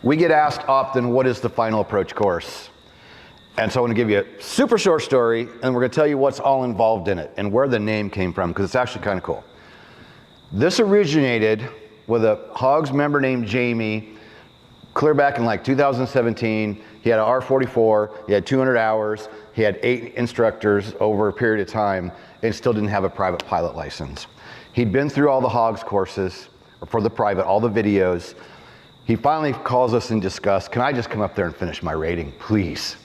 We get asked often, what is the final approach course? And so I'm gonna give you a super short story, and we're gonna tell you what's all involved in it and where the name came from, because it's actually kind of cool. This originated with a Hogs member named Jamie, clear back in like 2017. He had an R44, he had 200 hours, he had 8 instructors over a period of time, and still didn't have a private pilot license. He'd been through all the Hogs courses, or for the private, all the videos. He finally calls us and discussed, can I just come up there and finish my rating, please?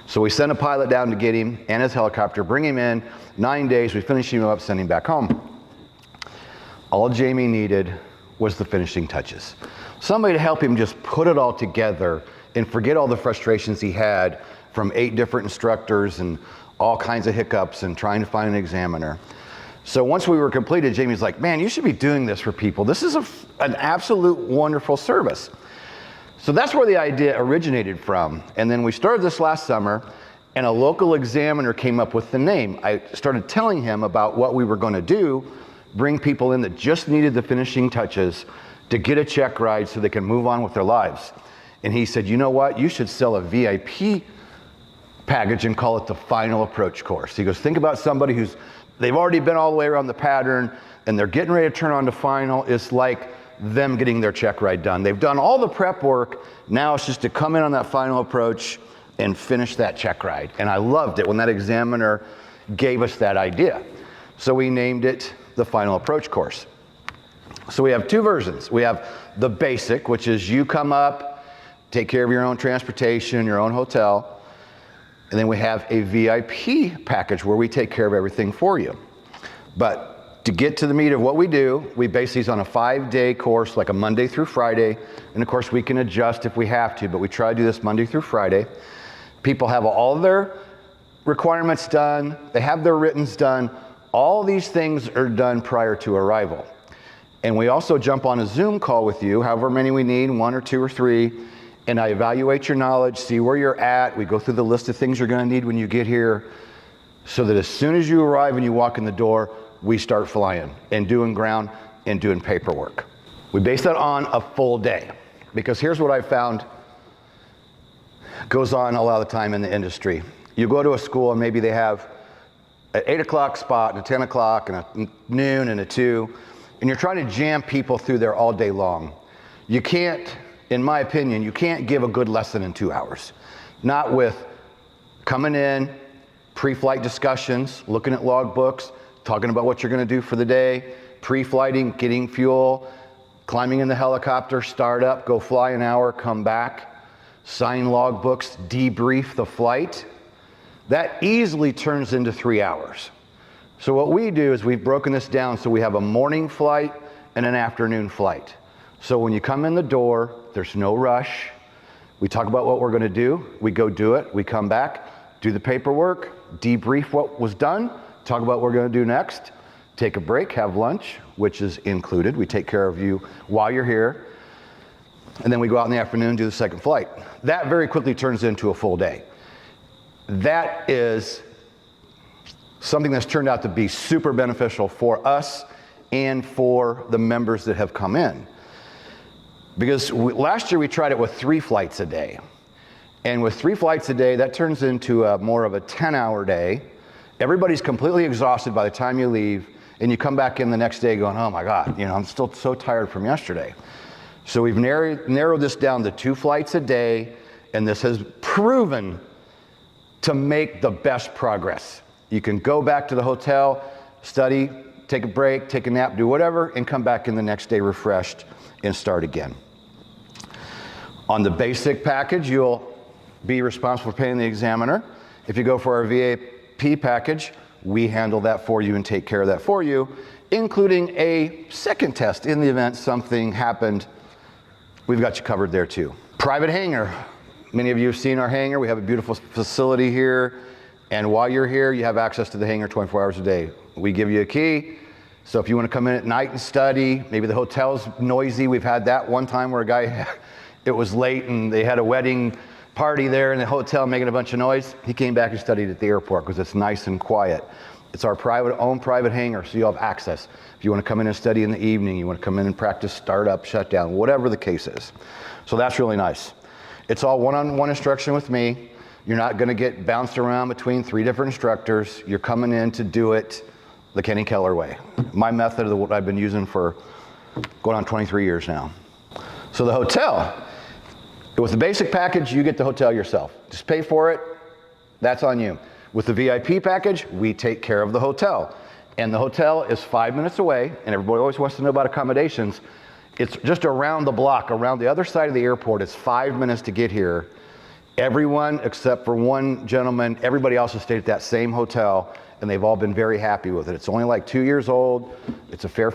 So we sent a pilot down to get him and his helicopter, bring him in, 9 days, we finished him up, sent him back home. All Jamie needed was the finishing touches. Somebody to help him just put it all together and forget all the frustrations he had from 8 different instructors and all kinds of hiccups and trying to find an examiner. So once we were completed, Jamie's like, man, you should be doing this for people. This is an absolute wonderful service. So that's where the idea originated from. And then we started this last summer, and a local examiner came up with the name. I started telling him about what we were going to do, bring people in that just needed the finishing touches to get a check ride so they can move on with their lives. And he said, you know what, you should sell a VIP package and call it the final approach course. He goes, think about somebody they've already been all the way around the pattern and they're getting ready to turn on to final. It's like them getting their check ride done. They've done all the prep work. Now it's just to come in on that final approach and finish that check ride. And I loved it when that examiner gave us that idea. So we named it the final approach course. So we have 2 versions. We have the basic, which is you come up, take care of your own transportation, your own hotel. And then we have a VIP package where we take care of everything for you. But to get to the meat of what we do, we base these on a 5-day course, like a Monday through Friday. And of course we can adjust if we have to, but we try to do this Monday through Friday. People have all their requirements done. They have their writtens done. All these things are done prior to arrival. And we also jump on a Zoom call with you, however many we need, 1 or 2 or 3. And I evaluate your knowledge, see where you're at. We go through the list of things you're gonna need when you get here, so that as soon as you arrive and you walk in the door, we start flying and doing ground and doing paperwork. We base that on a full day, because here's what I found goes on a lot of the time in the industry. You go to a school and maybe they have an 8 o'clock spot and a 10 o'clock and a noon and a 2, and you're trying to jam people through there all day long. You can't, in my opinion, you can't give a good lesson in 2 hours. Not with coming in, pre-flight discussions, looking at log books, talking about what you're gonna do for the day, pre-flighting, getting fuel, climbing in the helicopter, start up, go fly an hour, come back, sign log books, debrief the flight. That easily turns into 3 hours. So what we do is we've broken this down so we have a morning flight and an afternoon flight. So when you come in the door, there's no rush. We talk about what we're gonna do, we go do it, we come back, do the paperwork, debrief what was done, talk about what we're gonna do next, take a break, have lunch, which is included. We take care of you while you're here. And then we go out in the afternoon and do the second flight. That very quickly turns into a full day. That is something that's turned out to be super beneficial for us and for the members that have come in. Because last year we tried it with 3 flights a day. And with 3 flights a day, that turns into more of a 10-hour day. Everybody's completely exhausted by the time you leave, and you come back in the next day going, oh my God, I'm still so tired from yesterday. So we've narrowed this down to 2 flights a day, and this has proven to make the best progress. You can go back to the hotel, study, take a break, take a nap, do whatever, and come back in the next day refreshed and start again. On the basic package, you'll be responsible for paying the examiner. If you go for our VIP package, we handle that for you and take care of that for you, including a second test in the event something happened. We've got you covered there too. Private hangar. Many of you have seen our hangar. We have a beautiful facility here. And while you're here, you have access to the hangar 24 hours a day. We give you a key. So if you want to come in at night and study, maybe the hotel's noisy. We've had that one time where a guy, it was late and they had a wedding party there in the hotel making a bunch of noise. He came back and studied at the airport because it's nice and quiet. It's our own private hangar, so you have access. If you want to come in and study in the evening, you want to come in and practice startup, shutdown, whatever the case is. So that's really nice. It's all one-on-one instruction with me. You're not going to get bounced around between 3 different instructors. You're coming in to do it the Kenny Keller way. My method of what I've been using for going on 23 years now. So the hotel, with the basic package, you get the hotel yourself. Just pay for it, that's on you. With the VIP package, we take care of the hotel. And the hotel is 5 minutes away, and everybody always wants to know about accommodations. It's just around the block, around the other side of the airport. It's 5 minutes to get here. Everyone, except for one gentleman, everybody else has stayed at that same hotel, and they've all been very happy with it. It's only like 2 years old. It's a fair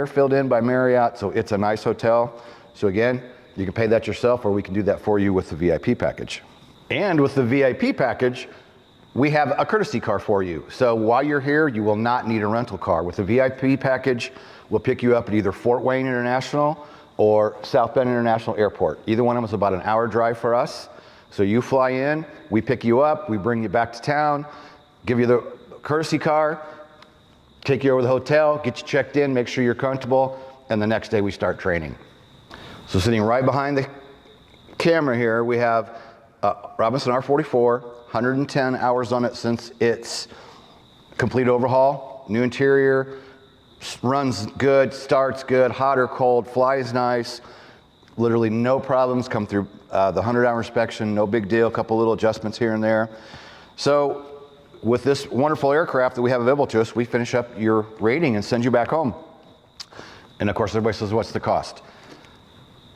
filled in by Marriott, so it's a nice hotel. So again, you can pay that yourself, or we can do that for you with the VIP package. And with the VIP package, we have a courtesy car for you. So while you're here, you will not need a rental car. With the VIP package, we'll pick you up at either Fort Wayne International or South Bend International Airport. Either one of them is about an hour drive for us. So you fly in, we pick you up, we bring you back to town, give you the courtesy car, take you over to the hotel, get you checked in, make sure you're comfortable, and the next day we start training. So sitting right behind the camera here, we have Robinson R44, 110 hours on it since its complete overhaul, new interior, runs good, starts good, hot or cold, flies nice, literally no problems, come through the 100-hour inspection, no big deal, a couple little adjustments here and there. So with this wonderful aircraft that we have available to us, we finish up your rating and send you back home. And of course, everybody says, what's the cost?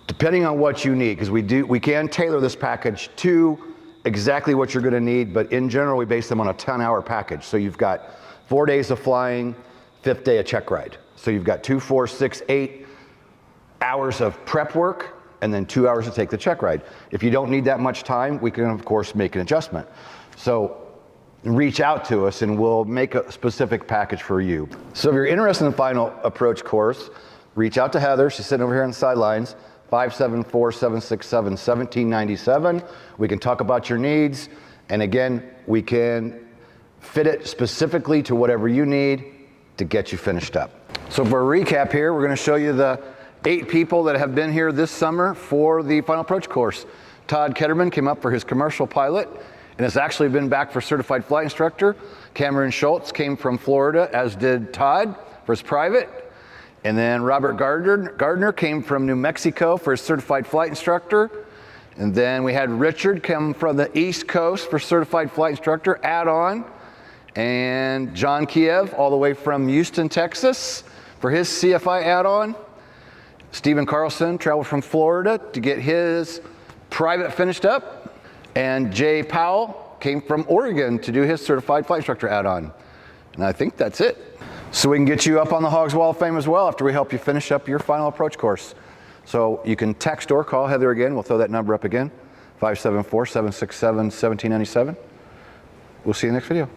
Depending on what you need, because we can tailor this package to exactly what you're going to need, but in general, we base them on a 10-hour package. So you've got 4 days of flying, 5th day a check ride. So you've got 2, 4, 6, 8 hours of prep work, and then 2 hours to take the check ride. If you don't need that much time, we can, of course, make an adjustment. So reach out to us, and we'll make a specific package for you. So if you're interested in the final approach course, reach out to Heather. She's sitting over here on the sidelines. 574-767-1797. We can talk about your needs, and again, we can fit it specifically to whatever you need to get you finished up. So for a recap here, we're going to show you the 8 people that have been here this summer for the Final Approach course. Todd Ketterman came up for his commercial pilot and has actually been back for certified flight instructor. Cameron Schultz came from Florida, as did Todd, for his private. And then Robert Gardner came from New Mexico for his certified flight instructor. And then we had Richard come from the East Coast for certified flight instructor, add-on. And John Kiev, all the way from Houston, Texas, for his CFI add-on. Stephen Carlson traveled from Florida to get his private finished up. And Jay Powell came from Oregon to do his certified flight instructor add-on. And I think that's it. So we can get you up on the Hogs Wall of Fame as well after we help you finish up your Final Approach course. So you can text or call Heather again. We'll throw that number up again, 574-767-1797. We'll see you in the next video.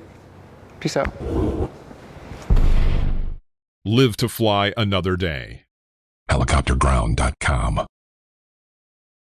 Peace out. Live to fly another day. Helicopterground.com